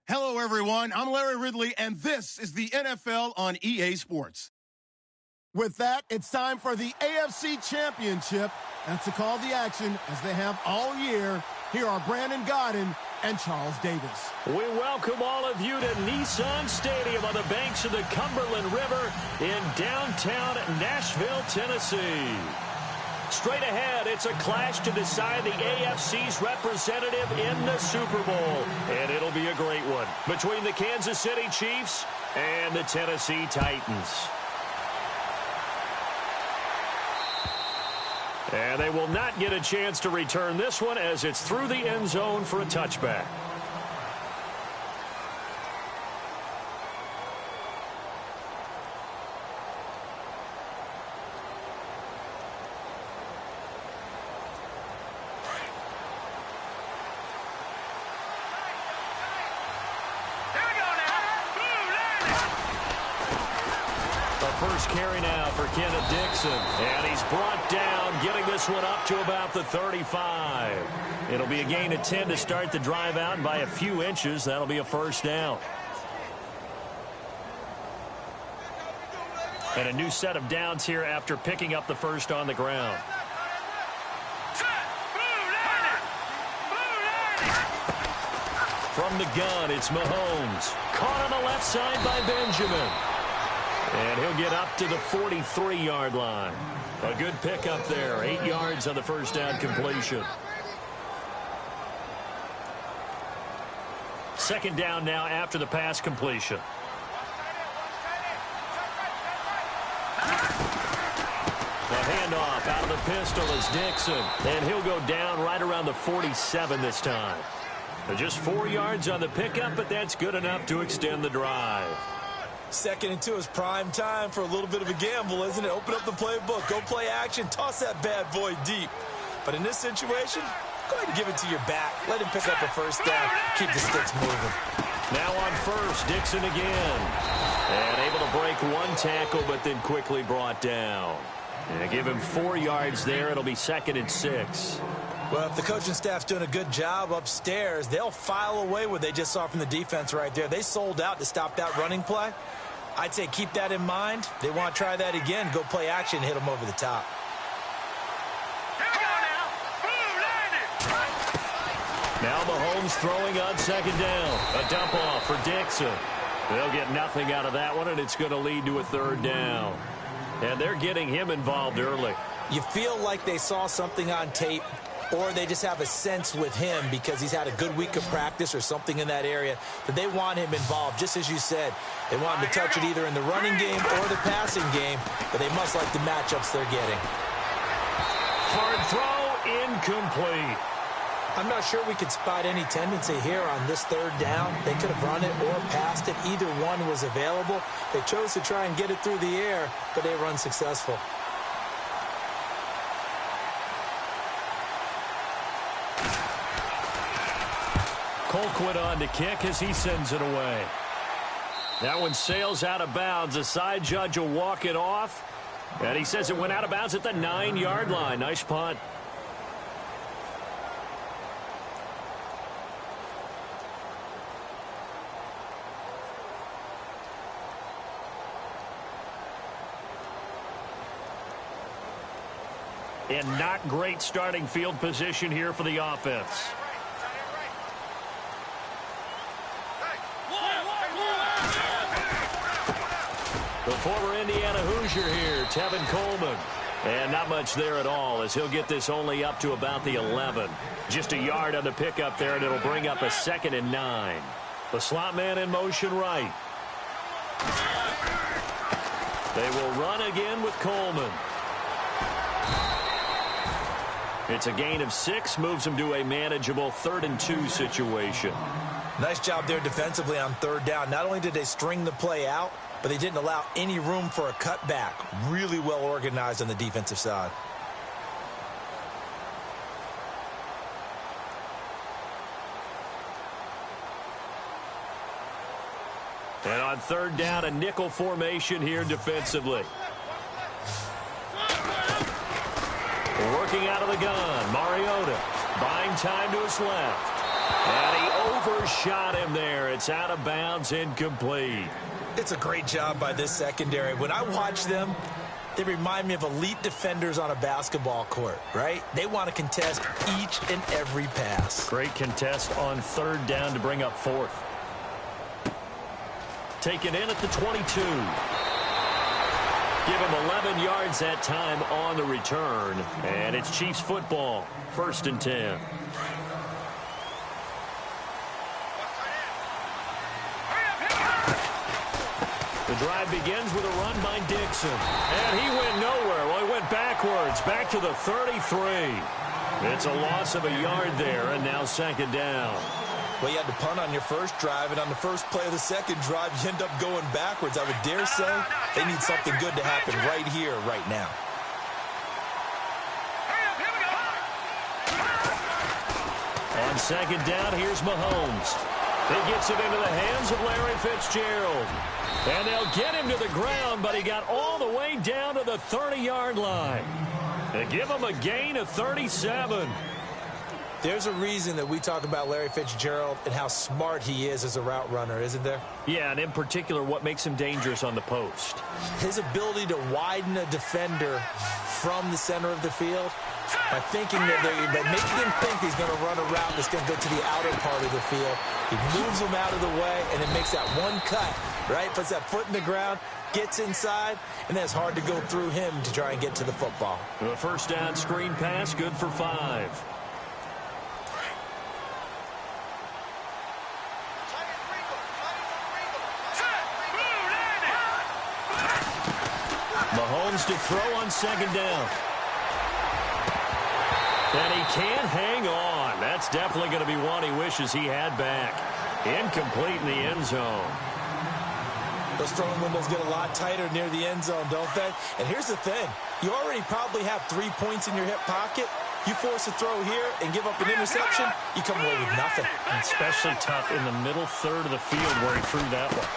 Hello, everyone. I'm Larry Ridley, and this is the NFL on EA Sports. With that, it's time for the AFC Championship. That's the call to action, as they have all year. Here are Brandon Godden and Charles Davis. We welcome all of you to Nissan Stadium on the banks of the Cumberland River in downtown Nashville, Tennessee. Straight ahead, it's a clash to decide the AFC's representative in the Super Bowl. And it'll be a great one between the Kansas City Chiefs and the Tennessee Titans. And they will not get a chance to return this one as it's through the end zone for a touchback. First carry now for Kenneth Dixon. And he's brought down, getting this one up to about the 35. It'll be a gain of 10 to start the drive out, and by a few inches, that'll be a first down. And a new set of downs here after picking up the first on the ground. From the gun, it's Mahomes. Caught on the left side by Benjamin. And he'll get up to the 43-yard line. A good pickup there. 8 yards on the first down completion. Second down now after the pass completion. A handoff out of the pistol is Dixon. And he'll go down right around the 47 this time. Just 4 yards on the pickup, but that's good enough to extend the drive. 2nd and 2 is prime time for a little bit of a gamble, isn't it? Open up the playbook, go play action, toss that bad boy deep. But in this situation, go ahead and give it to your back. Let him pick up a first down. Keep the sticks moving. Now on first, Dixon again. And able to break one tackle, but then quickly brought down. And give him 4 yards there. It'll be 2nd and 6. Well, if the coaching staff's doing a good job upstairs, they'll file away what they just saw from the defense right there. They sold out to stop that running play. I'd say keep that in mind. They want to try that again. Go play action, hit them over the top. Now Mahomes throwing on second down. A dump off for Dixon. They'll get nothing out of that one, and it's going to lead to a third down. And they're getting him involved early. You feel like they saw something on tape, or they just have a sense with him because he's had a good week of practice or something in that area that they want him involved. Just as you said, they want him to touch it either in the running game or the passing game, but they must like the matchups they're getting. Hard throw, incomplete. I'm not sure we could spot any tendency here on this third down. They could have run it or passed it. Either one was available. They chose to try and get it through the air, but they were unsuccessful. Colquitt on to kick as he sends it away. That one sails out of bounds. The side judge will walk it off. And he says it went out of bounds at the 9-yard line. Nice punt. And not great starting field position here for the offense. The former Indiana Hoosier here, Tevin Coleman. And not much there at all as he'll get this only up to about the 11. Just a yard on the pickup there, and it'll bring up a 2nd and 9. The slot man in motion right. They will run again with Coleman. It's a gain of 6, moves him to a manageable 3rd and 2 situation. Nice job there defensively on third down. Not only did they string the play out, but they didn't allow any room for a cutback. Really well organized on the defensive side. And on third down, a nickel formation here defensively. Working out of the gun, Mariota buying time to his left. And he overshot him there. It's out of bounds, incomplete. It's a great job by this secondary. When I watch them, they remind me of elite defenders on a basketball court, right? They want to contest each and every pass. Great contest on third down to bring up fourth. Taken in at the 22. Give him 11 yards that time on the return. And it's Chiefs football. 1st and 10. The drive begins with a run by Dixon. And he went nowhere. Well, he went backwards, back to the 33. It's a loss of a yard there, and now 2nd down. Well, you had to punt on your first drive, and on the first play of the second drive, you end up going backwards. I would dare say they need something good to happen right here, right now. On 2nd down, here's Mahomes. He gets it into the hands of Larry Fitzgerald. And they'll get him to the ground, but he got all the way down to the 30-yard line. They give him a gain of 37. There's a reason that we talk about Larry Fitzgerald and how smart he is as a route runner, isn't there? Yeah, and in particular, what makes him dangerous on the post. His ability to widen a defender from the center of the field by thinking that by making him think he's going to run a route that's going to go to the outer part of the field. He moves him out of the way and then makes that one cut, right? Puts that foot in the ground, gets inside, and then it's hard to go through him to try and get to the football. The 1st down screen pass, good for 5. Mahomes to throw on 2nd down. And he can't hang on. That's definitely going to be one he wishes he had back. Incomplete in the end zone. Those throwing windows get a lot tighter near the end zone, don't they? And here's the thing. You already probably have 3 points in your hip pocket. You force a throw here and give up an interception, you come away with nothing. And especially tough in the middle third of the field where he threw that one.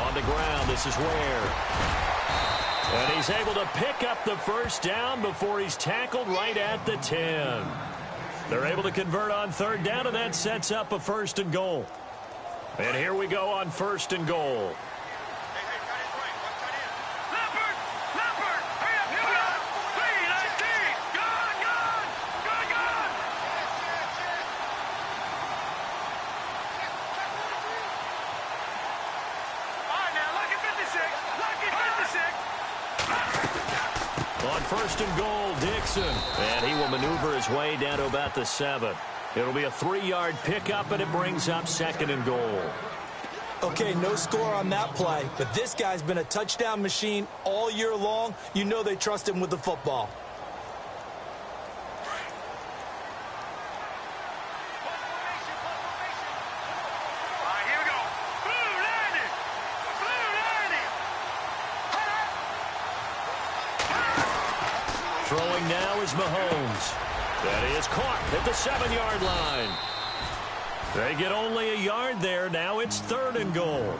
On the ground, this is Ware. And he's able to pick up the 1st down before he's tackled right at the 10. They're able to convert on 3rd down, and that sets up a 1st and goal. And here we go on 1st and goal. On 1st and goal, Dixon. And he will maneuver his way down to about the 7. It'll be a 3-yard pickup, and it brings up 2nd and goal. Okay, no score on that play, but this guy's been a touchdown machine all year long. You know they trust him with the football. Throwing now is Mahomes. That is caught at the 7-yard line. They get only a yard there. Now it's 3rd and goal.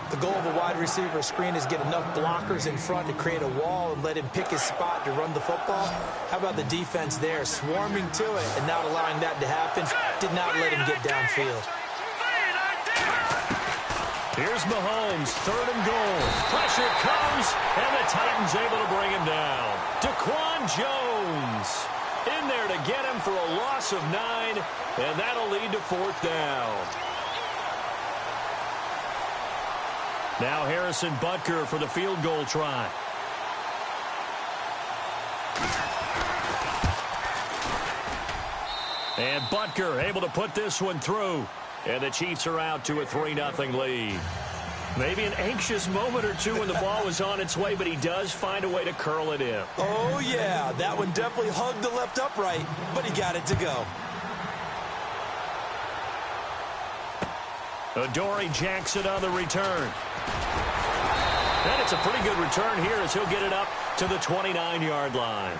The goal of a wide receiver screen is get enough blockers in front to create a wall and let him pick his spot to run the football. How about the defense there, swarming to it and not allowing that to happen? Did not let him get downfield. Here's Mahomes, 3rd and goal. Pressure comes, and the Titans able to bring him down. Daquan Jones in there to get him for a loss of 9, and that'll lead to 4th down. Now Harrison Butker for the field goal try. And Butker able to put this one through. And the Chiefs are out to a 3-0 lead. Maybe an anxious moment or two when the ball was on its way, but he does find a way to curl it in. Oh, yeah. That one definitely hugged the left upright, but he got it to go. Adoree Jackson on the return. And it's a pretty good return here as he'll get it up to the 29-yard line.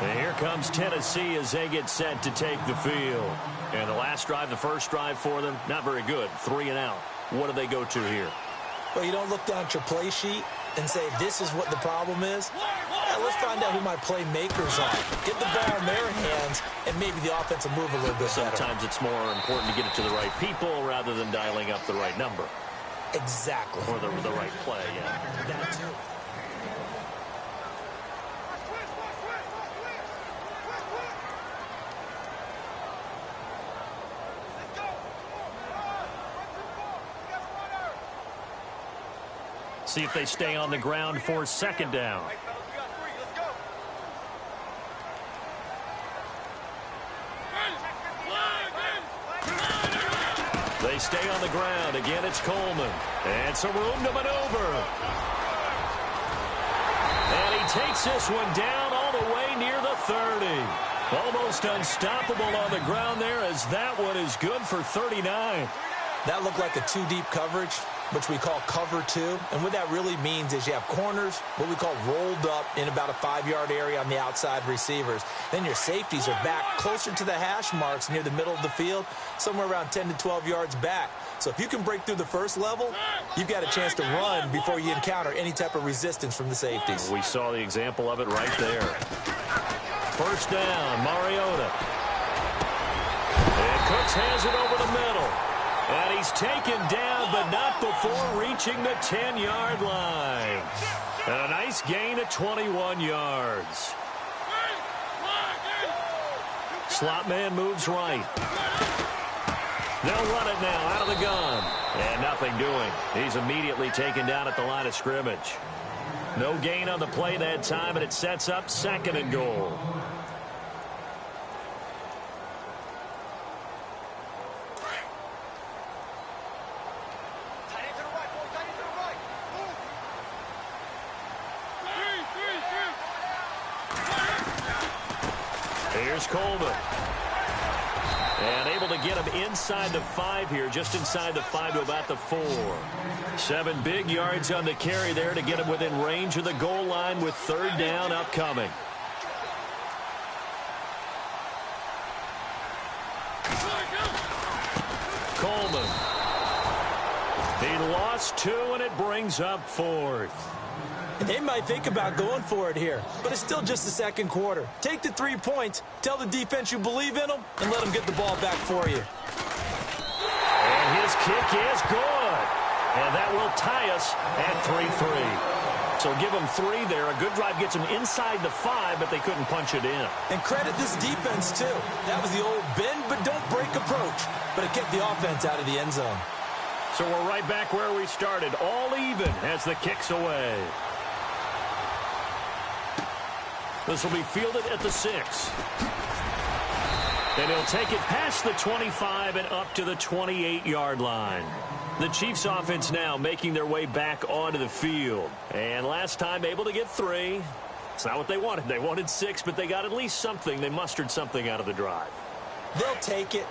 And here comes Tennessee as they get set to take the field. And the last drive, the first drive for them, not very good. 3 and out. What do they go to here? Well, you don't look down at your play sheet. and say, this is what the problem is? Yeah, let's find out who my playmakers are. Get the ball in their hands, and maybe the offense will move a little bit better. Sometimes it's more important to get it to the right people rather than dialing up the right number. Exactly. Or the right play, yeah. That too. See if they stay on the ground for second down. They stay on the ground. Again, it's Coleman. And some room to maneuver. And he takes this one down all the way near the 30. Almost unstoppable on the ground there, as that one is good for 39. That looked like a two-deep coverage, which we call cover two. And what that really means is you have corners, what we call rolled up in about a 5-yard area on the outside receivers. Then your safeties are back closer to the hash marks near the middle of the field, somewhere around 10 to 12 yards back. So if you can break through the first level, you've got a chance to run before you encounter any type of resistance from the safeties. We saw the example of it right there. First down, Mariota. And Cooks has it over the middle. And he's taken down, but not before reaching the 10-yard line. And a nice gain of 21 yards. Slot man moves right. They'll run it now out of the gun. And nothing doing. He's immediately taken down at the line of scrimmage. No gain on the play that time, and it sets up second and goal. Here's Coleman. And able to get him inside the 5 here, just inside the 5 to about the 4. 7 big yards on the carry there to get him within range of the goal line with third down upcoming. Coleman. He lost 2, and it brings up fourth. They might think about going for it here, but it's still just the second quarter. Take the 3 points, tell the defense you believe in them, and let them get the ball back for you. And his kick is good. And that will tie us at 3-3. So give them 3 there. A good drive gets them inside the 5, but they couldn't punch it in. And credit this defense, too. That was the old bend but don't break approach, but it kept the offense out of the end zone. So we're right back where we started, all even as the kick's away. This will be fielded at the 6. And he'll take it past the 25 and up to the 28-yard line. The Chiefs offense now making their way back onto the field. And last time able to get 3. It's not what they wanted. They wanted 6, but they got at least something. They mustered something out of the drive. They'll take it.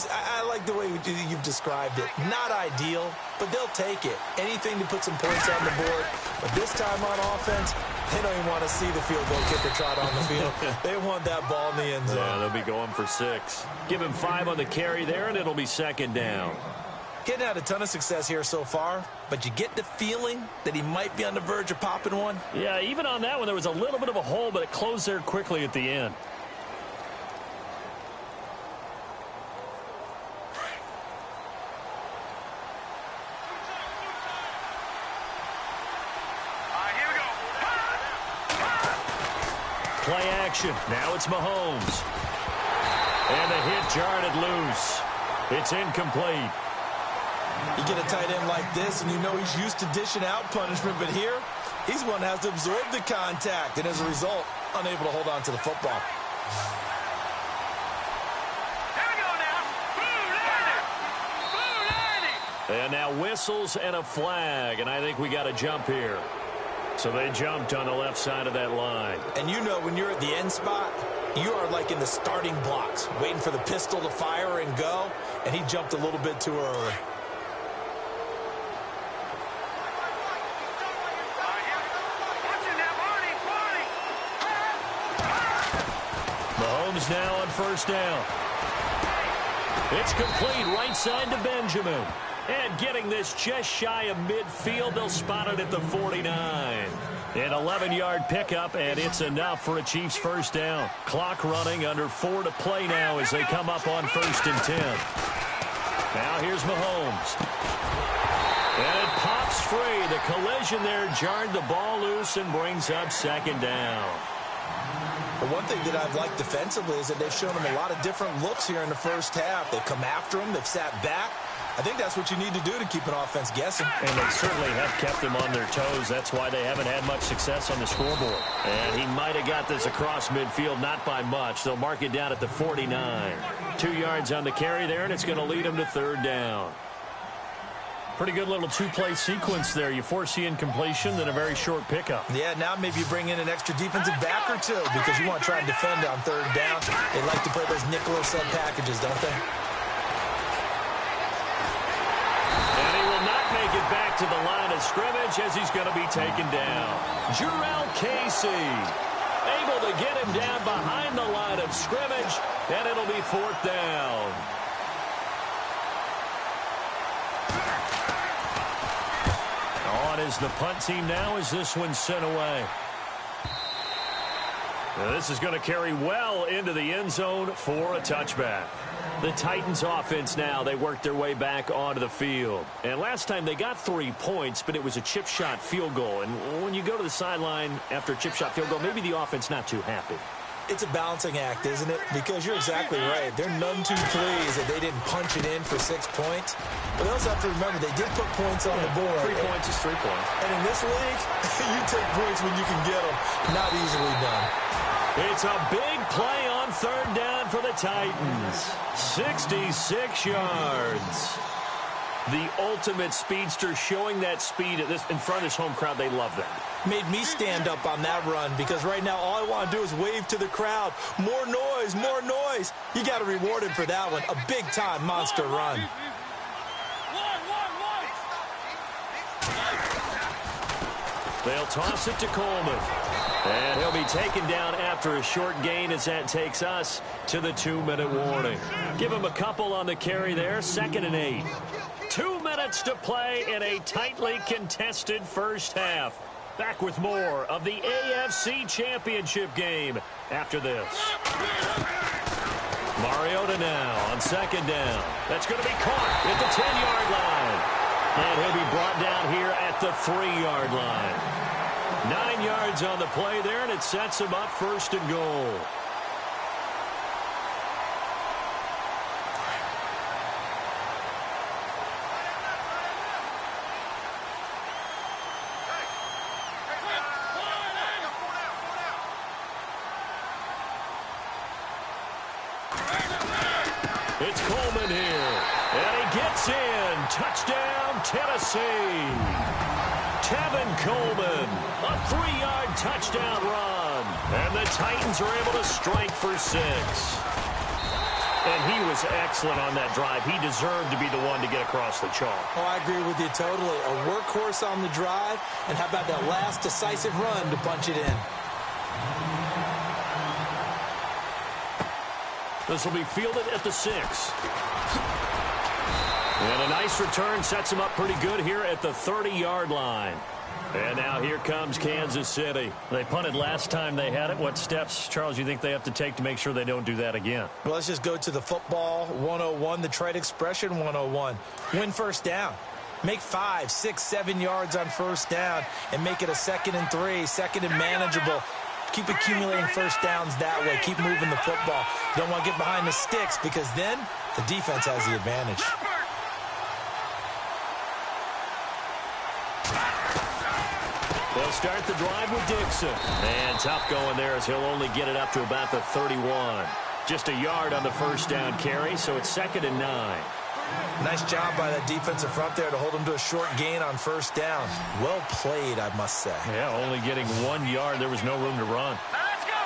I like the way you've described it. Not ideal, but they'll take it. Anything to put some points on the board. But this time on offense, they don't even want to see the field goal kicker trot on the field. They want that ball in the end zone. Yeah, they'll be going for 6. Give him 5 on the carry there, and it'll be second down. Getting had a ton of success here so far, but you get the feeling that he might be on the verge of popping one. Yeah, even on that one, there was a little bit of a hole, but it closed there quickly at the end. Play action. Now it's Mahomes. And the hit jarred it loose. It's incomplete. You get a tight end like this, and you know he's used to dishing out punishment, but here, he's one that has to absorb the contact, and as a result, unable to hold on to the football. And now whistles and a flag, and I think we got a jump here. So they jumped on the left side of that line. And you know when you're at the end spot, you are like in the starting blocks, waiting for the pistol to fire and go, and he jumped a little bit too early. Mahomes now on first down. It's complete right side to Benjamin. And getting this just shy of midfield, they'll spot it at the 49. An 11-yard pickup, and it's enough for a Chiefs first down. Clock running, under 4 to play now as they come up on 1st and 10. Now here's Mahomes. And it pops free. The collision there jarred the ball loose and brings up 2nd down. The one thing that I've liked defensively is that they've shown him a lot of different looks here in the first half. They've come after him. They've sat back. I think that's what you need to do to keep an offense guessing. And they certainly have kept them on their toes. That's why they haven't had much success on the scoreboard. And he might have got this across midfield, not by much. They'll mark it down at the 49. 2 yards on the carry there, and it's going to lead them to 3rd down. Pretty good little 2-play sequence there. You foresee incompletion, then a very short pickup. Yeah, now maybe you bring in an extra defensive back or two because you want to try and defend on 3rd down. They like to play those nickel or sub packages, don't they? And he will not make it back to the line of scrimmage as he's going to be taken down. Jurrell Casey able to get him down behind the line of scrimmage, and it'll be 4th down. On is the punt team now as this one's sent away. Now this is going to carry well into the end zone for a touchback. The Titans offense now, they worked their way back onto the field. And last time they got 3 points, but it was a chip shot field goal. And when you go to the sideline after a chip shot field goal, maybe the offense not too happy. It's a balancing act, isn't it? Because you're exactly right. They're none too pleased that they didn't punch it in for 6 points. But they also have to remember they did put points on the board. 3 points is 3 points. And in this league, you take points when you can get them. Not easily done. It's a big play on 3rd down for the Titans. 66 yards. The ultimate speedster, showing that speed at this in front of this home crowd. They love that. Made me stand up on that run because right now all I want to do is wave to the crowd. More noise, more noise. You got to reward him for that one. A big-time monster run. They'll toss it to Coleman. And he'll be taken down after a short gain as that takes us to the 2-minute warning. Give him a couple on the carry there. 2nd and 8. 2 minutes to play in a tightly contested first half. Back with more of the AFC Championship game after this. Mariota now on 2nd down. That's going to be caught at the 10-yard line. And he'll be brought down here at the 3-yard line. 9 yards on the play there, and it sets him up 1st and goal. It's Coleman here, and he gets in. Touchdown, Tennessee. Tevin Coleman, a 3-yard touchdown run. And the Titans are able to strike for 6. And he was excellent on that drive. He deserved to be the one to get across the chalk. Oh, I agree with you totally. A workhorse on the drive, and how about that last decisive run to punch it in? This will be fielded at the 6. And a nice return sets him up pretty good here at the 30-yard line. And now here comes Kansas City. They punted last time they had it. What steps, Charles, you think they have to take to make sure they don't do that again? Well, let's just go to the football 101, the trade expression 101. Win first down. Make 5, 6, 7 yards on first down and make it a 2nd and 3, 2nd and manageable. Keep accumulating first downs that way. Keep moving the football. You don't want to get behind the sticks because then the defense has the advantage. They'll start the drive with Dixon. And tough going there as he'll only get it up to about the 31. Just a yard on the first down carry, so it's 2nd and 9. Nice job by that defensive front there to hold him to a short gain on first down. Well played, I must say. Yeah, only getting 1 yard. There was no room to run. Let's go!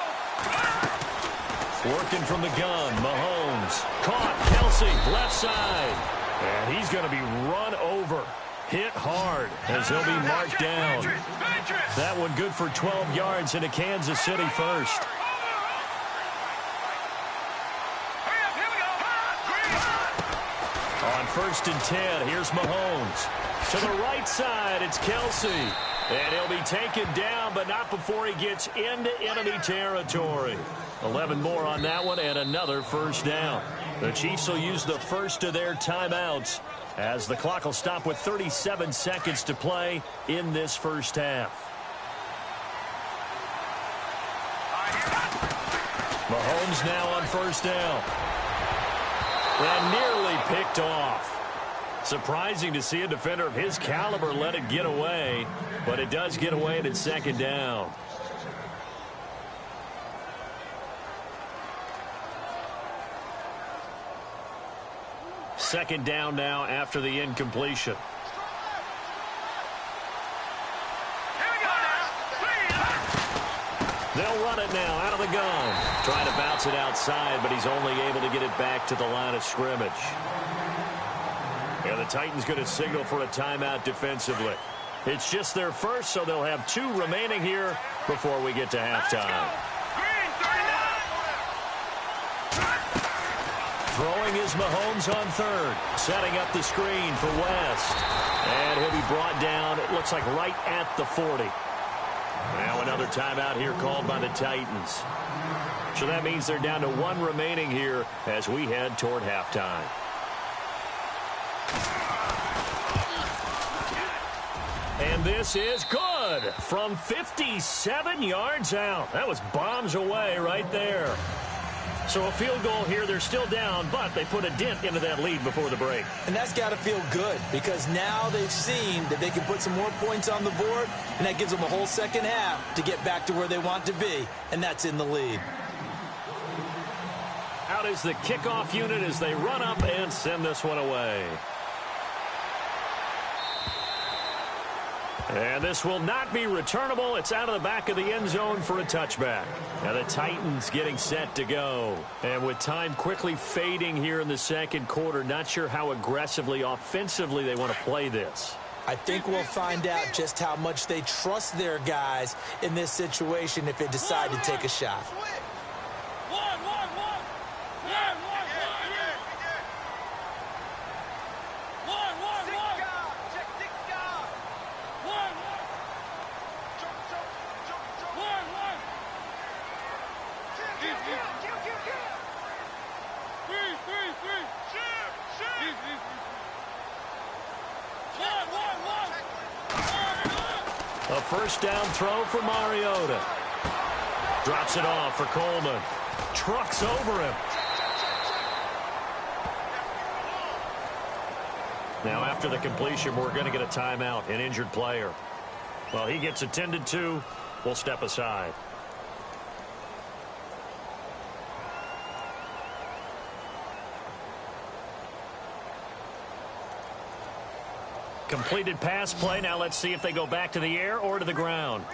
Working from the gun, Mahomes. Caught, Kelsey, left side. And he's going to be run over. Hit hard as he'll be marked down. That one good for 12 yards into Kansas City first. On 1st and 10. Here's Mahomes. To the right side, it's Kelsey. And he'll be taken down, but not before he gets into enemy territory. 11 more on that one and another 1st down. The Chiefs will use the first of their timeouts as the clock will stop with 37 seconds to play in this 1st half. Mahomes now on 1st down. And nearly picked off. Surprising to see a defender of his caliber let it get away, but it does get away and it's 2nd down. Second down now after the incompletion. They'll run it now out of the gun. Trying to bounce it outside, but he's only able to get it back to the line of scrimmage. And the Titans going to signal for a timeout defensively. It's just their first, so they'll have 2 remaining here before we get to halftime. Throwing is Mahomes on 3rd. Setting up the screen for West. And he'll be brought down, it looks like right at the 40. Now another timeout here called by the Titans. So that means they're down to 1 remaining here as we head toward halftime. And this is good from 57 yards out. That was bombs away right there. So a field goal here. They're still down, but they put a dent into that lead before the break. And that's got to feel good because now they've seen that they can put some more points on the board, and that gives them a whole 2nd half to get back to where they want to be, and that's in the lead. Out is the kickoff unit as they run up and send this one away. And this will not be returnable. It's out of the back of the end zone for a touchback. Now the Titans getting set to go. And with time quickly fading here in the 2nd quarter, not sure how aggressively, offensively they want to play this. I think we'll find out just how much they trust their guys in this situation if they decide to take a shot. A 1st down throw for Mariota. Drops it off for Coleman. Trucks over him. Now after the completion, we're going to get a timeout, an injured player. Well, he gets attended to. We'll step aside. Completed pass play. Now let's see if they go back to the air or to the ground.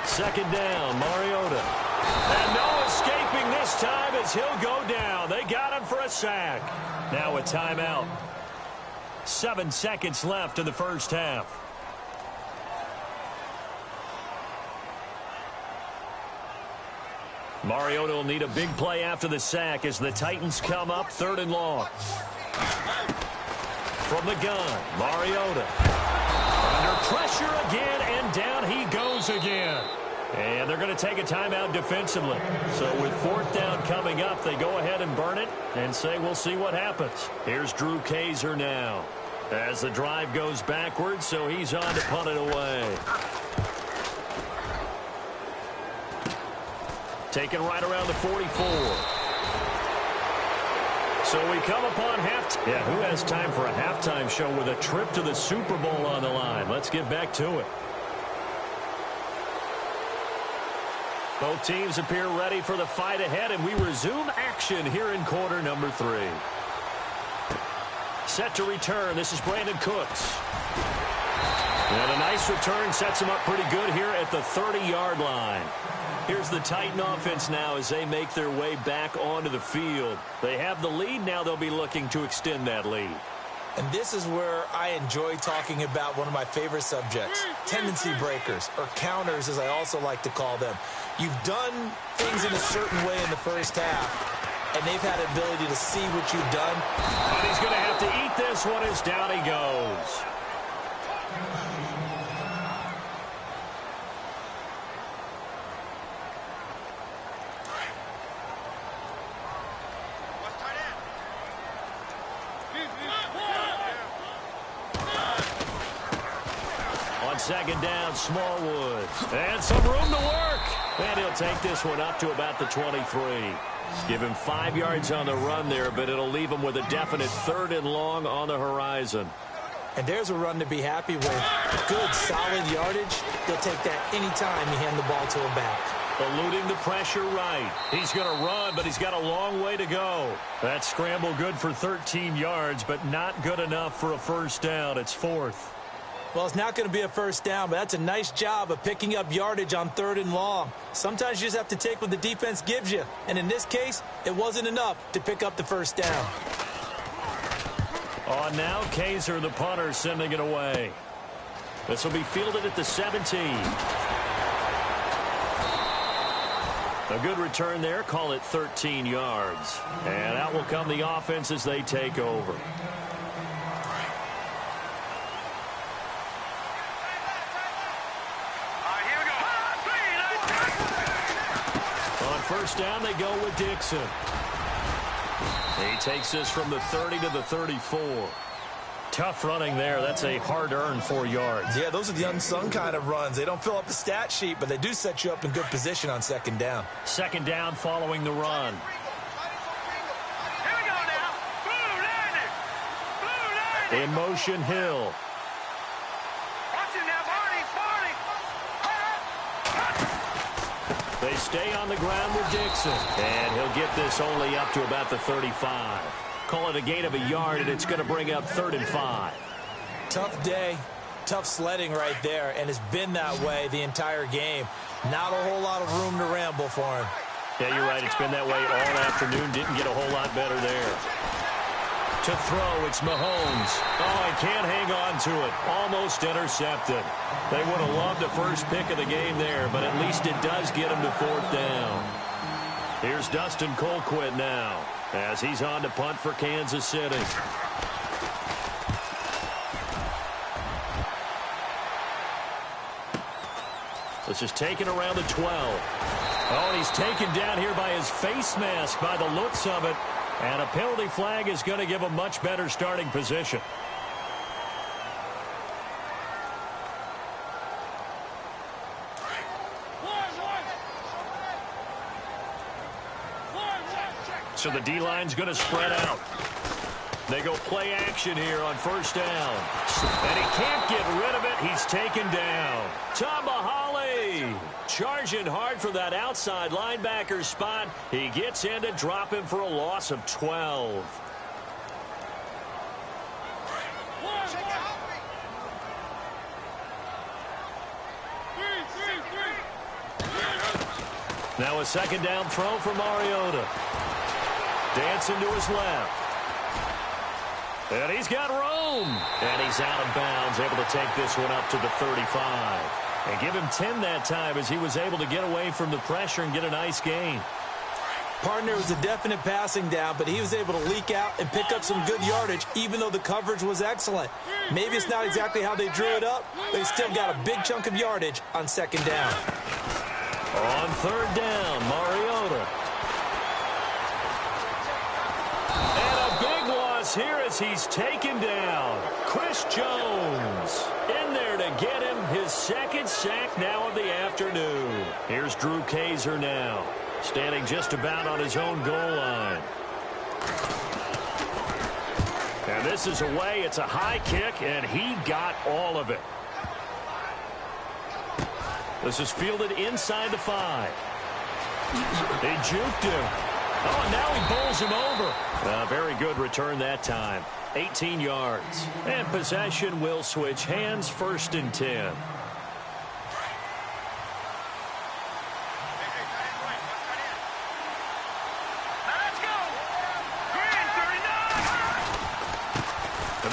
Second down, Mariota. And no escaping this time as he'll go down. They got him for a sack. Now a timeout. 7 seconds left in the 1st half. Mariota will need a big play after the sack as the Titans come up 3rd and long. From the gun, Mariota. Under pressure again, and down he goes again. And they're going to take a timeout defensively. So with 4th down coming up, they go ahead and burn it and say we'll see what happens. Here's Drew Kaiser now as the drive goes backwards, so he's on to punt it away. Taken right around the 44. So we come upon halftime. Yeah, who has time for a halftime show with a trip to the Super Bowl on the line? Let's get back to it. Both teams appear ready for the fight ahead, and we resume action here in quarter number 3. Set to return. This is Brandon Cooks. And a nice return sets him up pretty good here at the 30-yard line. Here's the Titan offense now as they make their way back onto the field. They have the lead. Now they'll be looking to extend that lead. And this is where I enjoy talking about one of my favorite subjects, tendency breakers, or counters as I also like to call them. You've done things in a certain way in the first half, and they've had the ability to see what you've done. But he's going to have to eat this one as down he goes. On second down, Smallwood. And some room to work. And he'll take this one up to about the 23. Give him 5 yards on the run there, but it'll leave him with a definite 3rd and long on the horizon. And there's a run to be happy with. Good, solid yardage. He'll take that anytime you hand the ball to him back. Eluding the pressure right. He's going to run, but he's got a long way to go. That scramble good for 13 yards, but not good enough for a first down. It's 4th. Well, it's not going to be a first down, but that's a nice job of picking up yardage on 3rd and long. Sometimes you just have to take what the defense gives you. And in this case, it wasn't enough to pick up the first down. On now, Kaiser, the punter, sending it away. This will be fielded at the 17. A good return there. Call it 13 yards. And out will come the offense as they take over. First down, they go with Dixon. He takes this from the 30 to the 34. Tough running there. That's a hard-earned 4 yards. Yeah, those are the unsung kind of runs. They don't fill up the stat sheet, but they do set you up in good position on second down. Second down following the run. Here we go now. Blue landing. In motion, Hill. Watch him now, Barney. They stay on the ground with Dixon. And he'll get this only up to about the 35. Call it a gain of a yard, and it's going to bring up 3rd and 5. Tough day, tough sledding right there, and it's been that way the entire game. Not a whole lot of room to ramble for him. Yeah, you're right. It's been that way all afternoon. Didn't get a whole lot better there. To throw, it's Mahomes. Oh, he can't hang on to it. Almost intercepted. They would have loved the first pick of the game there, but at least it does get him to 4th down. Here's Dustin Colquitt now as he's on to punt for Kansas City. This is taken around the 12. Oh, and he's taken down here by his face mask by the looks of it. And a penalty flag is going to give a much better starting position. So the D-line's going to spread out. They go play action here on first down. And he can't get rid of it. He's taken down. Tamahali charging hard for that outside linebacker spot. He gets in to drop him for a loss of 12. Now a second down throw for Mariota. Dancing to his left. And he's got room. And he's out of bounds, able to take this one up to the 35. And give him 10 that time as he was able to get away from the pressure and get a nice gain. Partner was a definite passing down, but he was able to leak out and pick up some good yardage, even though the coverage was excellent. Maybe it's not exactly how they drew it up, but he still got a big chunk of yardage on second down. On third down, Mariota. And a big loss here as he's taken down. Chris Jones in there to get him his second sack now of the afternoon. Here's Drew Kaiser now, standing just about on his own goal line. And this is away. It's a high kick, and he got all of it. This is fielded inside the 5. They juked him. Oh, and now he bowls him over. Very good return that time. 18 yards. And possession will switch hands, 1st and 10.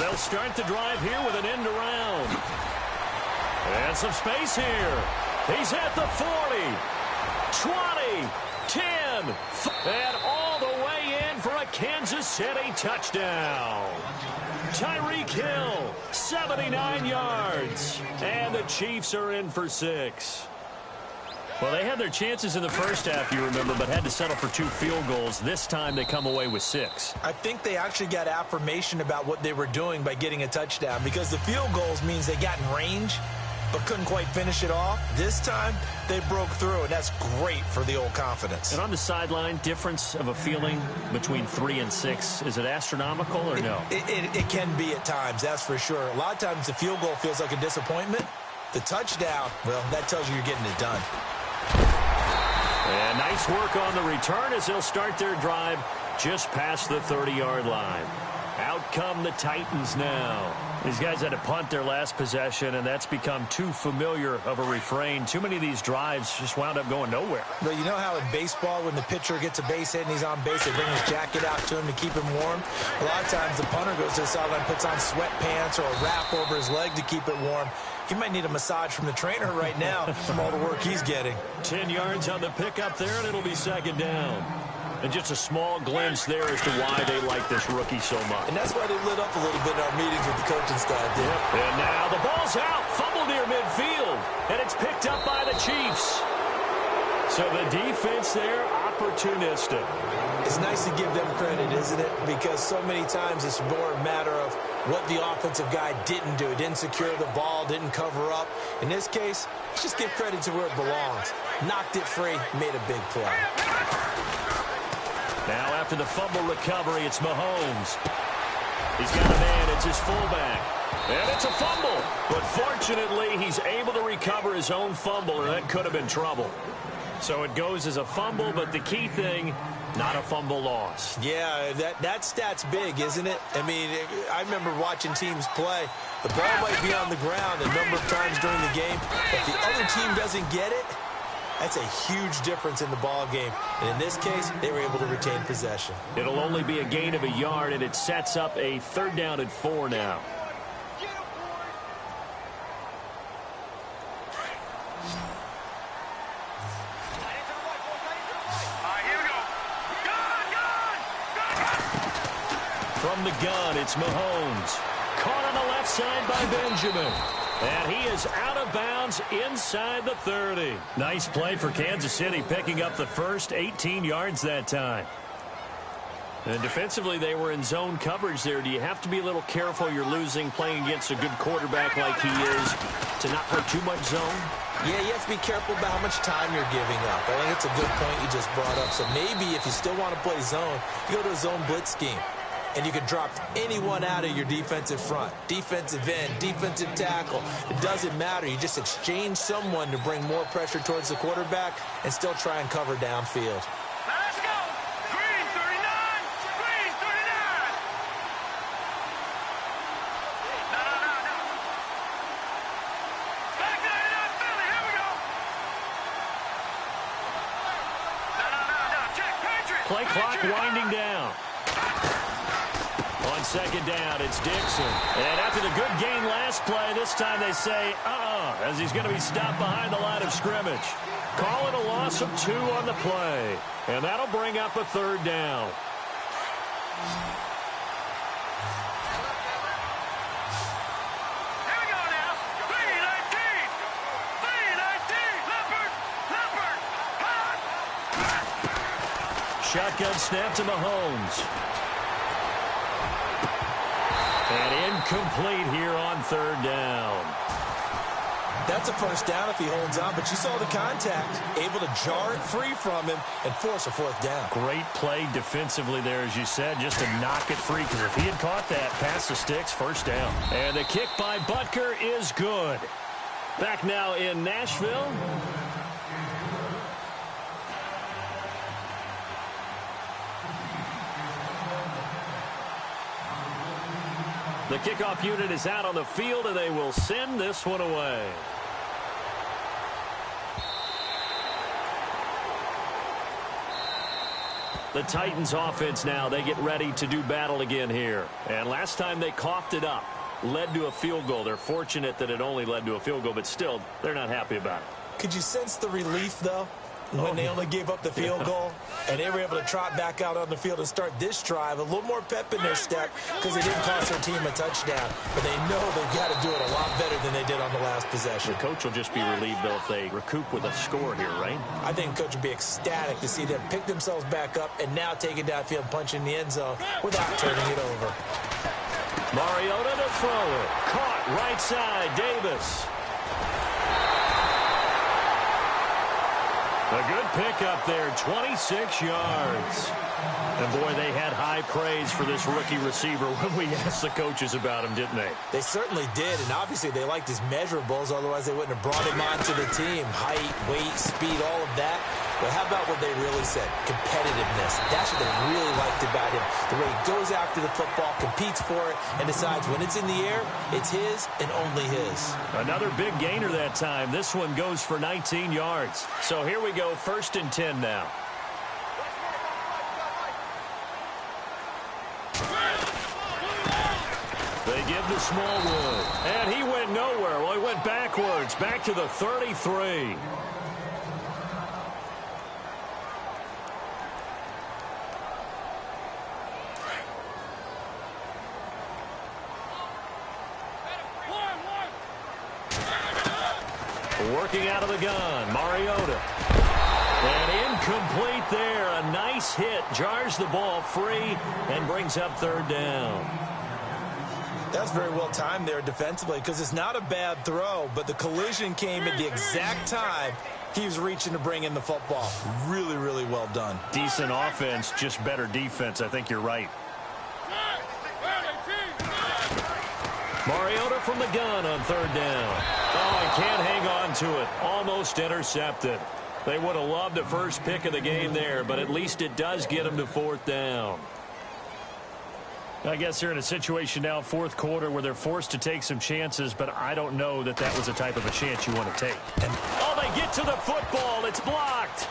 they'll start the drive here with an end around. And some space here. He's at the 40, 20, 10, and all the way in for a Kansas City touchdown. Tyreek Hill, 79 yards, and the Chiefs are in for 6. Well, they had their chances in the first half, you remember, but had to settle for 2 field goals. This time they come away with 6. I think they actually got affirmation about what they were doing by getting a touchdown, because the field goals means they got in range but couldn't quite finish it off. This time they broke through, and that's great for the old confidence. And on the sideline, difference of a feeling between 3 and 6, is it astronomical or no? It can be at times, that's for sure. A lot of times the field goal feels like a disappointment. The touchdown, well, that tells you you're getting it done. And nice work on the return as they'll start their drive just past the 30-yard line. Out come the Titans now. These guys had to punt their last possession, and that's become too familiar of a refrain. Too many of these drives just wound up going nowhere. But you know how in baseball, when the pitcher gets a base hit and he's on base, they bring his jacket out to him to keep him warm? A lot of times the punter goes to the sideline, puts on sweatpants or a wrap over his leg to keep it warm. He might need a massage from the trainer right now from all the work he's getting. 10 yards on the pickup there, and it'll be second down. And just a small glimpse there as to why they like this rookie so much. And that's why they lit up a little bit in our meetings with the coaching staff. Yep. And now the ball's out, fumble near midfield, and it's picked up by the Chiefs. So the defense there, opportunistic. It's nice to give them credit, isn't it? Because so many times it's more a matter of what the offensive guy didn't do. Didn't secure the ball, didn't cover up. In this case, let's just give credit to where it belongs. Knocked it free, made a big play. Now after the fumble recovery, it's Mahomes. He's got a man, it's his fullback. And it's a fumble. But fortunately, he's able to recover his own fumble, or that could have been trouble. So it goes as a fumble, but the key thing, not a fumble loss. Yeah, that stat's big, isn't it? I mean, I remember watching teams play. The ball might be on the ground a number of times during the game. If the other team doesn't get it, that's a huge difference in the ball game. And in this case, they were able to retain possession. It'll only be a gain of a yard, and it sets up a 3rd down and 4 now. From the gun, it's Mahomes. Caught on the left side by Benjamin. And he is out of bounds inside the 30. Nice play for Kansas City, picking up the first 18 yards that time. And defensively, they were in zone coverage there. Do you have to be a little careful you're losing playing against a good quarterback like he is to not play too much zone? Yeah, you have to be careful about how much time you're giving up. I think it's a good point you just brought up. So maybe if you still want to play zone, you go to a zone blitz scheme. And you can drop anyone out of your defensive front. Defensive end, defensive tackle. It doesn't matter. You just exchange someone to bring more pressure towards the quarterback and still try and cover downfield. Now let's go. Green 39. Green 39. No. Back 99 Philly. Here we go. No. Check. Patriot. Play clock winding down. On second down, it's Dixon. And after the good gain last play, this time they say, as he's going to be stopped behind the line of scrimmage. Call it a loss of 2 on the play. And that'll bring up a 3rd down. Here we go now. 3-19. 3-19. Leopard. Shotgun snap to Mahomes. And incomplete here on 3rd down. That's a first down if he holds on, but you saw the contact. Able to jar it free from him and force a 4th down. Great play defensively there, as you said, just to knock it free, because if he had caught that, past the sticks, 1st down. And the kick by Butker is good. Back now in Nashville. The kickoff unit is out on the field, and they will send this one away. The Titans offense now, they get ready to do battle again here. And last time they coughed it up, led to a field goal. They're fortunate that it only led to a field goal, but still, they're not happy about it. Could you sense the relief, though, when they only gave up the field goal and they were able to trot back out on the field and start this drive? A little more pep in their step because they didn't cost their team a touchdown, but they know they've got to do it a lot better than they did on the last possession. The coach will just be relieved, though, if they recoup with a score here, right? I think the coach would be ecstatic to see them pick themselves back up and now take it downfield and punch in the end zone without turning it over. Mariota to throw it. Caught right side, Davis. A good pickup there, 26 yards. And, boy, they had high praise for this rookie receiver when we asked the coaches about him, didn't they? They certainly did, and obviously they liked his measurables, otherwise they wouldn't have brought him onto the team. Height, weight, speed, all of that. But how about what they really said? Competitiveness. That's what they really liked about him. The way he goes after the football, competes for it, and decides when it's in the air, it's his and only his. Another big gainer that time. This one goes for 19 yards. So here we go, 1st and 10 now. They give to Smallwood. And he went nowhere. Well, he went backwards. Back to the 33. Working out of the gun, Mariota. And incomplete there. A nice hit. Jars the ball free and brings up 3rd down. That's very well timed there defensively because it's not a bad throw, but the collision came at the exact time he was reaching to bring in the football. Really, really well done. Decent offense, just better defense. I think you're right. Mariota from the gun on 3rd down. Oh, he can't hang on to it. Almost intercepted. They would have loved the first pick of the game there, but at least it does get them to 4th down. I guess they're in a situation now, 4th quarter, where they're forced to take some chances, but I don't know that that was the type of a chance you want to take. And, oh, they get to the football. It's blocked.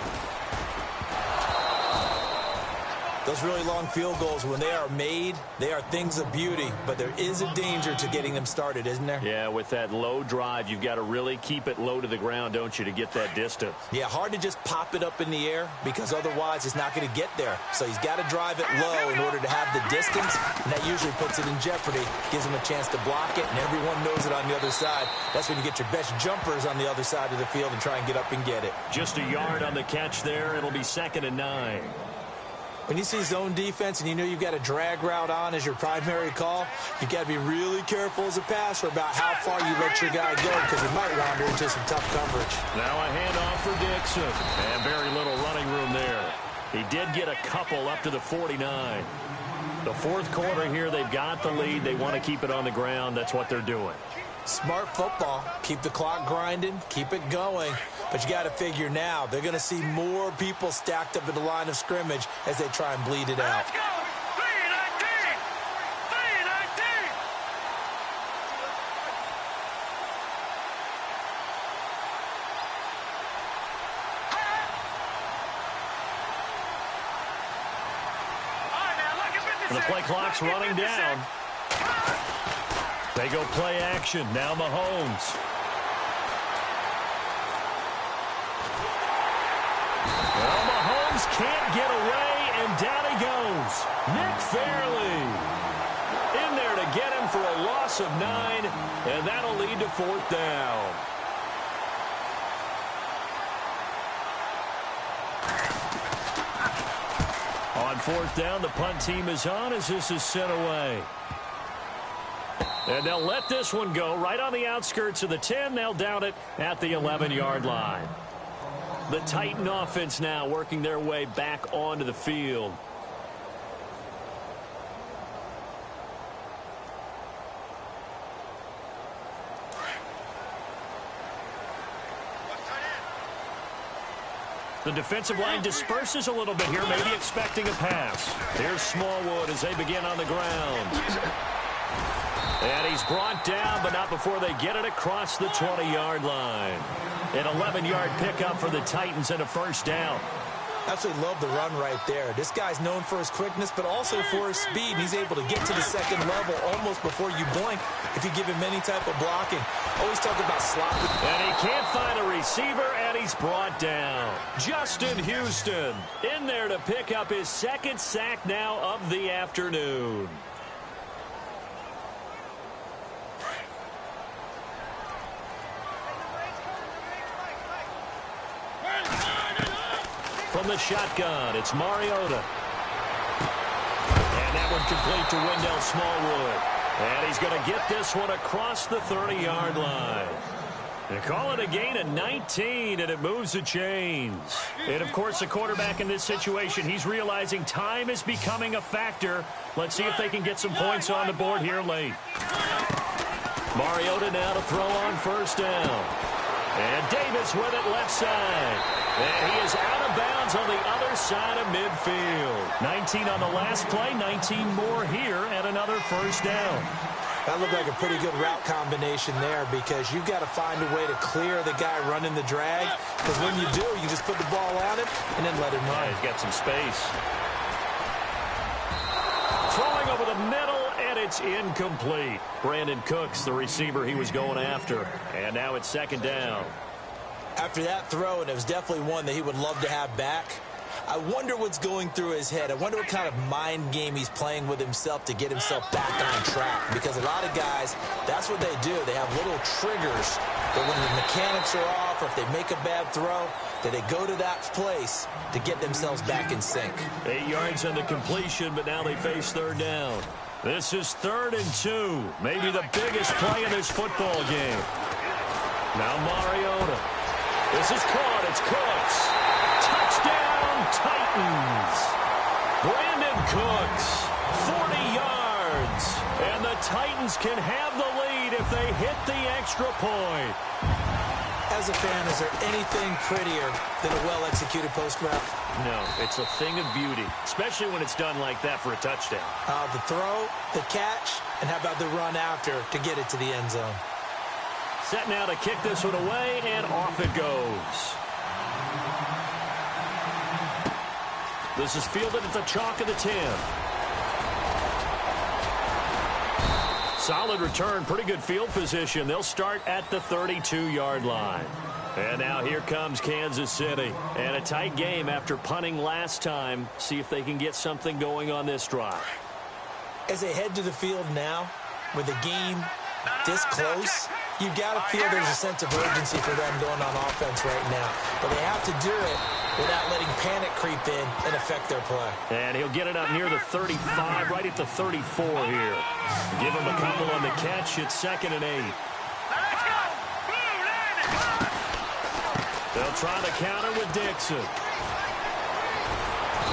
Those really long field goals, when they are made, they are things of beauty, but there is a danger to getting them started, isn't there? Yeah, with that low drive, you've got to really keep it low to the ground, don't you, to get that distance? Yeah, hard to just pop it up in the air because otherwise it's not going to get there. So he's got to drive it low in order to have the distance, and that usually puts it in jeopardy, gives him a chance to block it, and everyone knows it on the other side. That's when you get your best jumpers on the other side of the field and try and get up and get it. Just a yard on the catch there. It'll be 2nd and 9. When you see zone defense and you know you've got a drag route on as your primary call, you've got to be really careful as a passer about how far you let your guy go because he might wander into some tough coverage. Now a handoff for Dixon. And very little running room there. He did get a couple up to the 49. The 4th quarter here, they've got the lead. They want to keep it on the ground. That's what they're doing. Smart football. Keep the clock grinding. Keep it going. But you got to figure now they're going to see more people stacked up at the line of scrimmage as they try and bleed it out. Let's go! 3-19! 3-19! All right, now look at 56. And the play clock's running down. They go play action. Now Mahomes. Well, Mahomes can't get away, and down he goes. Nick Fairley in there to get him for a loss of 9, and that'll lead to 4th down. On 4th down, the punt team is on as this is sent away. And they'll let this one go right on the outskirts of the 10. They'll down it at the 11-yard line. The Titan offense now working their way back onto the field. The defensive line disperses a little bit here, maybe expecting a pass. Here's Smallwood as they begin on the ground. And he's brought down, but not before they get it across the 20-yard line. An 11-yard pickup for the Titans and a 1st down. Absolutely love the run right there. This guy's known for his quickness, but also for his speed. He's able to get to the second level almost before you blink if you give him any type of blocking. Always talk about slot. And he can't find a receiver, and he's brought down. Justin Houston in there to pick up his second sack now of the afternoon. From the shotgun, it's Mariota. And that one complete to Wendell Smallwood. And he's going to get this one across the 30-yard line. They call it a gain of 19, and it moves the chains. And, of course, the quarterback in this situation, he's realizing time is becoming a factor. Let's see if they can get some points on the board here late. Mariota now to throw on first down. And Davis with it left side. And he is out of bounds on the other side of midfield. 19 on the last play, 19 more here at another first down. That looked like a pretty good route combination there because you've got to find a way to clear the guy running the drag. Because when you do, you just put the ball on him and then let him run. Yeah, he's got some space. Throwing over the middle, and it's incomplete. Brandon Cooks, the receiver he was going after. And now it's second down. After that throw, and it was definitely one that he would love to have back, I wonder what's going through his head. I wonder what kind of mind game he's playing with himself to get himself back on track. Because a lot of guys, that's what they do. They have little triggers that when the mechanics are off or if they make a bad throw, that they go to that place to get themselves back in sync. 8 yards on the completion, but now they face third down. This is 3rd and 2. Maybe the biggest play in this football game. Now Mariota. This is caught. It's Cooks. Touchdown, Titans. Brandon Cooks, 40 yards. And the Titans can have the lead if they hit the extra point. As a fan, is there anything prettier than a well-executed post route? No, it's a thing of beauty, especially when it's done like that for a touchdown. The throw, the catch, and how about the run after to get it to the end zone? Set now to kick this one away, and off it goes. This is fielded at the chalk of the 10. Solid return, pretty good field position. They'll start at the 32-yard line. And now here comes Kansas City. And a tight game after punting last time. See if they can get something going on this drive. As they head to the field now, with the game this close, you've got to feel there's a sense of urgency for them going on offense right now. But they have to do it without letting panic creep in and affect their play. And he'll get it up near the 35, right at the 34 here. Give him a couple on the catch. It's 2nd and 8. Let's go! Blue landing! They'll try the counter with Dixon.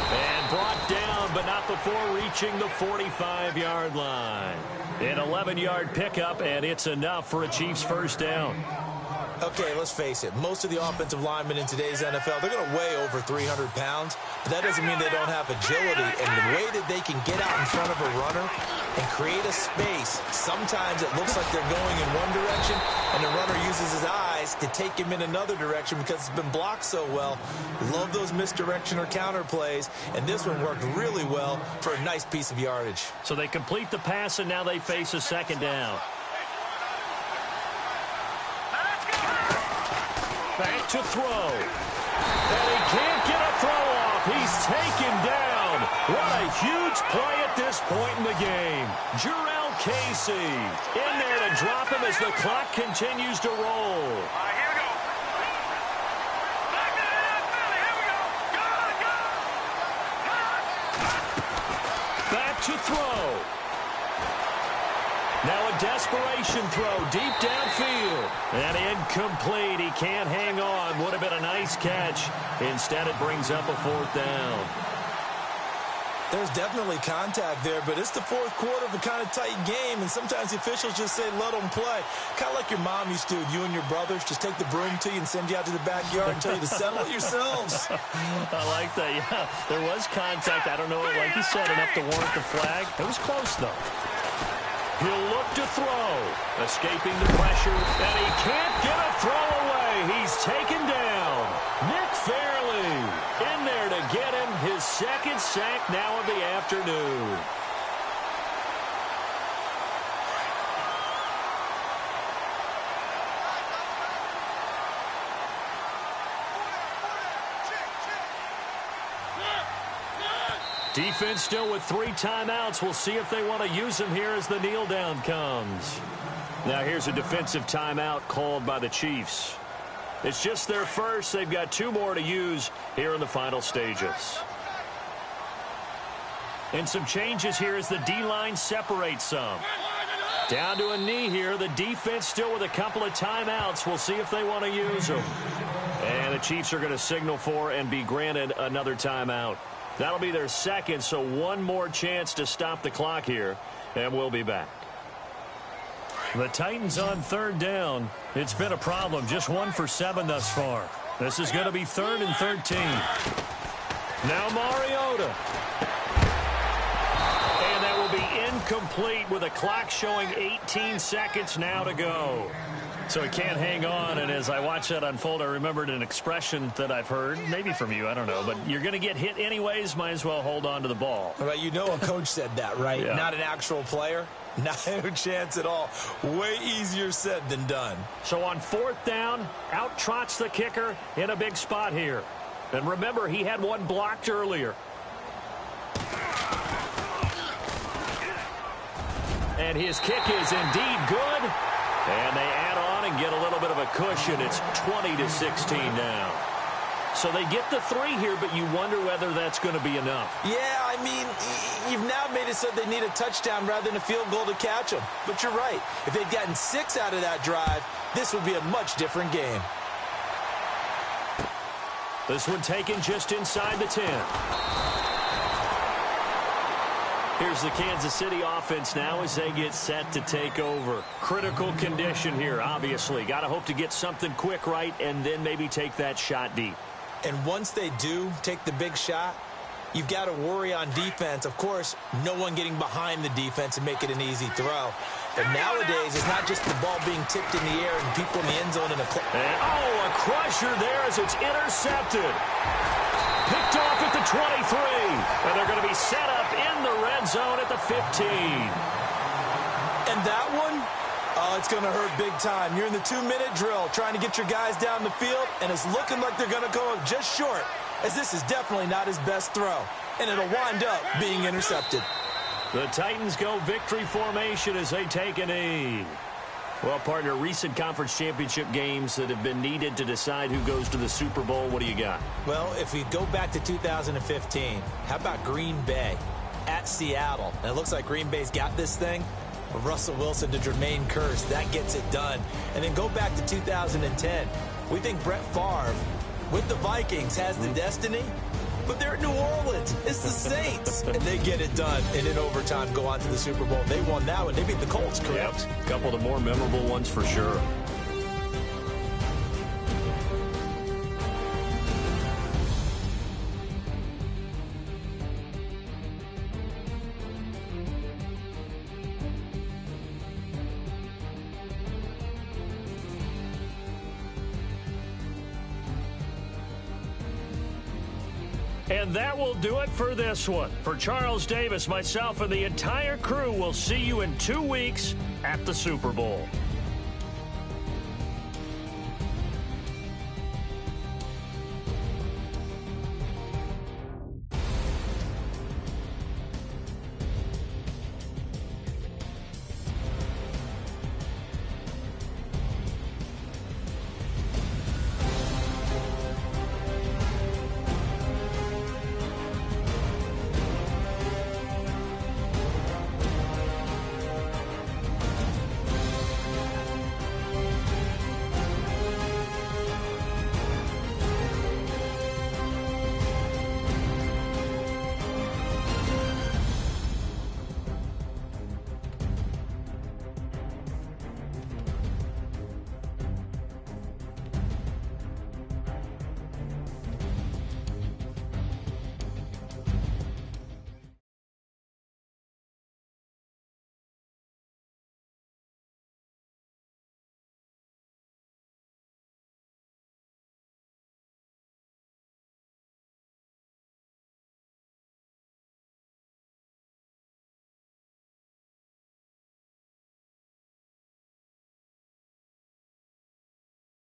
And brought down, but not before reaching the 45-yard line. An 11-yard pickup, and it's enough for a Chiefs first down. Okay, let's face it. Most of the offensive linemen in today's NFL, they're going to weigh over 300 pounds, but that doesn't mean they don't have agility. And the way that they can get out in front of a runner and create a space, sometimes it looks like they're going in one direction, and the runner uses his eyes to take him in another direction because it's been blocked so well. Love those misdirection or counter plays, and this one worked really well for a nice piece of yardage. So they complete the pass, and now they face a second down. Back to throw. And he can't get a throw off. He's taken down. What a huge play at this point in the game. Jarrell Casey in there to drop him as the clock continues to roll. All right, here we go. Back to the Philly. Here we go. Go, go. Back to throw. Now a desperation throw deep downfield. And incomplete. He can't hang on. Would have been a nice catch. Instead, it brings up a 4th down. There's definitely contact there, but it's the 4th quarter of a kind of tight game, and sometimes the officials just say, let them play. Kind of like your mom used to, you and your brothers, just take the broom to you and send you out to the backyard and tell you to settle it yourselves. I like that, yeah. There was contact. I don't know, like you said, enough to warrant the flag. It was close, though. He'll look to throw. Escaping the pressure, and he can't get a throw away. He's taken down. Nick Fairley in there to get him his second sack now of the afternoon. Defense still with 3 timeouts. We'll see if they want to use them here as the kneel down comes. Now here's a defensive timeout called by the Chiefs. It's just their first. They've got 2 more to use here in the final stages. And some changes here as the D-line separates some. Down to a knee here. The defense still with a couple of timeouts. We'll see if they want to use them. And the Chiefs are going to signal for and be granted another timeout. That'll be their second, so 1 more chance to stop the clock here, and we'll be back. The Titans on 3rd down. It's been a problem, just 1 for 7 thus far. This is going to be 3rd and 13. Now Mariota. And that will be incomplete with a clock showing 18 seconds now to go. So he can't hang on, and as I watch that unfold, I remembered an expression that I've heard, maybe from you, I don't know, but you're going to get hit anyways, might as well hold on to the ball. Well, you know a coach said that, right? Yeah. Not an actual player. No chance at all. Way easier said than done. So on 4th down, out trots the kicker in a big spot here. And remember, he had 1 blocked earlier. And his kick is indeed good. And they add on and get a little bit of a cushion. It's 20-16 now. So they get the 3 here, but you wonder whether that's going to be enough. Yeah, I mean, you've now made it so they need a touchdown rather than a field goal to catch them. But you're right. If they'd gotten 6 out of that drive, this would be a much different game. This one taken just inside the 10. Here's the Kansas City offense now as they get set to take over. Critical condition here, obviously. Got to hope to get something quick right and then maybe take that shot deep. And once they do take the big shot, you've got to worry on defense. Of course, no one getting behind the defense and make it an easy throw. But nowadays, it's not just the ball being tipped in the air and people in the end zone in a a crusher there as it's intercepted. Picked off at the 23. And they're going to be set up in the red zone at the 15. And that one, it's going to hurt big time. You're in the 2-minute drill trying to get your guys down the field, and it's looking like they're going to go just short, as this is definitely not his best throw. And it'll wind up being intercepted. The Titans go victory formation as they take a knee. Well, partner, recent conference championship games that have been needed to decide who goes to the Super Bowl, what do you got? Well, if we go back to 2015, how about Green Bay at Seattle? And it looks like Green Bay's got this thing. Russell Wilson to Jermaine Kearse, that gets it done. And then go back to 2010. We think Brett Favre with the Vikings has the destiny, but they're at New Orleans. It's the Saints. And they get it done. And in overtime, go on to the Super Bowl. They won that one. They beat the Colts, correct? Yep. A couple of the more memorable ones for sure. And that will do it for this one. For Charles Davis, myself, and the entire crew, we'll see you in 2 weeks at the Super Bowl.